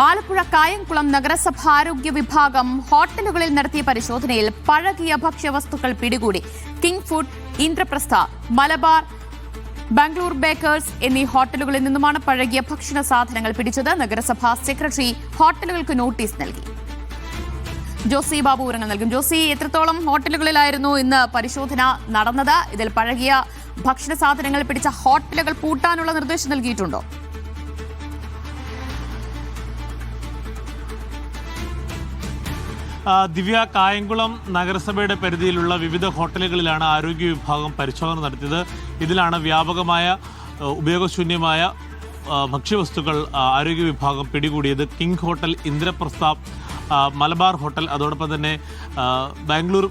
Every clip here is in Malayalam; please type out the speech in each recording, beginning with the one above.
ആലപ്പുഴ കായംകുളം നഗരസഭ ആരോഗ്യ വിഭാഗം ഹോട്ടലുകളിൽ നടത്തിയ പരിശോധനയിൽ പഴകിയ ഭക്ഷ്യവസ്തുക്കൾ പിടികൂടി. King food, Indraprastha, Malabar, Bangalore bakers എന്നീ ഹോട്ടലുകളിൽ നിന്നുമാണ് പഴകിയ ഭക്ഷണ സാധനങ്ങൾ പിടിച്ചത്. നഗരസഭാ സെക്രട്ടറി ഹോട്ടലുകൾക്ക് നോട്ടീസ് നൽകി. ജോസി ബാബു വിവരങ്ങൾ നൽകും. ജോസി, എത്രത്തോളം ഹോട്ടലുകളിലായിരുന്നു ഇന്ന് പരിശോധന നടന്നത്? ഇതിൽ പഴകിയ ഭക്ഷണ സാധനങ്ങൾ പിടിച്ച ഹോട്ടലുകൾ പൂട്ടാനുള്ള നിർദ്ദേശം നൽകിയിട്ടുണ്ടോ? ദിവ്യ, കായംകുളം നഗരസഭയുടെ പരിധിയിലുള്ള വിവിധ ഹോട്ടലുകളിലാണ് ആരോഗ്യ വിഭാഗം പരിശോധന നടത്തിയത്. ഇതിലാണ് വ്യാപകമായ ഉപയോഗശൂന്യമായ ഭക്ഷ്യവസ്തുക്കൾ ആരോഗ്യ വിഭാഗം പിടികൂടിയത്. King hotel, Indraprastha, Malabar hotel, അതോടൊപ്പം തന്നെ ബാംഗ്ലൂർ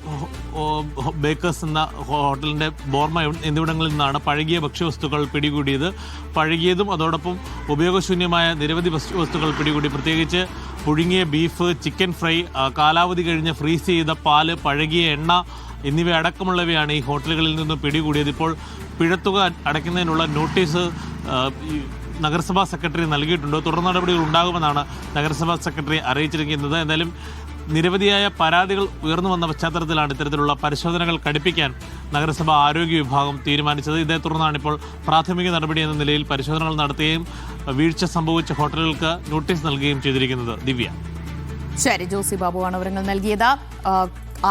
ബേക്കേഴ്സ് എന്ന ഹോട്ടലിൻ്റെ ബോർമ എന്നിവിടങ്ങളിൽ നിന്നാണ് പഴകിയ ഭക്ഷ്യവസ്തുക്കൾ പിടികൂടിയത്. പഴകിയതും അതോടൊപ്പം ഉപയോഗശൂന്യമായ നിരവധി വസ്തുക്കൾ പിടികൂടി. പ്രത്യേകിച്ച് പുഴുങ്ങിയ ബീഫ്, ചിക്കൻ ഫ്രൈ, കാലാവധി കഴിഞ്ഞ് ഫ്രീസ് ചെയ്ത പാല്, പഴകിയ എണ്ണ എന്നിവ അടക്കമുള്ളവയാണ് ഈ ഹോട്ടലുകളിൽ നിന്ന് പിടികൂടിയത്. ഇപ്പോൾ പിഴത്തുക അടയ്ക്കുന്നതിനുള്ള നോട്ടീസ് നഗരസഭാ സെക്രട്ടറി നൽകിയിട്ടുണ്ട്. തുടർ നടപടികൾ ഉണ്ടാകുമെന്നാണ് നഗരസഭാ സെക്രട്ടറി അറിയിച്ചിരിക്കുന്നത്. എന്തായാലും നിരവധിയായ പരാതികൾ ഉയർന്നു വന്ന പശ്ചാത്തലത്തിലാണ് ഇത്തരത്തിലുള്ള പരിശോധനകൾ കടുപ്പിക്കാൻ നഗരസഭ ആരോഗ്യ വിഭാഗം തീരുമാനിച്ചത്. ഇതേ തുടർന്നാണ് ഇപ്പോൾ പ്രാഥമിക നടപടി എന്ന നിലയിൽ പരിശോധനകൾ നടത്തുകയും വീഴ്ച സംഭവിച്ച ഹോട്ടലുകൾക്ക് നോട്ടീസ് നൽകുകയും ചെയ്തിരിക്കുന്നത്. ദിവ്യ. ശരി, ജോസി ബാബുവാണ് വിവരങ്ങൾ നൽകിയത്.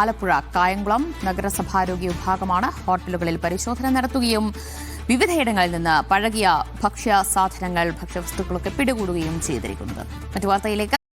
ആലപ്പുഴ കായംകുളം നഗരസഭാരോഗ്യ വിഭാഗമാണ് ഹോട്ടലുകളിൽ പരിശോധന നടത്തുകയും വിവിധയിടങ്ങളിൽ നിന്ന് പഴകിയ ഭക്ഷ്യവസ്തുക്കളൊക്കെ പിടികൂടുകയും ചെയ്തിരിക്കുന്നത്. മറ്റു വാർത്തയിലേക്ക്.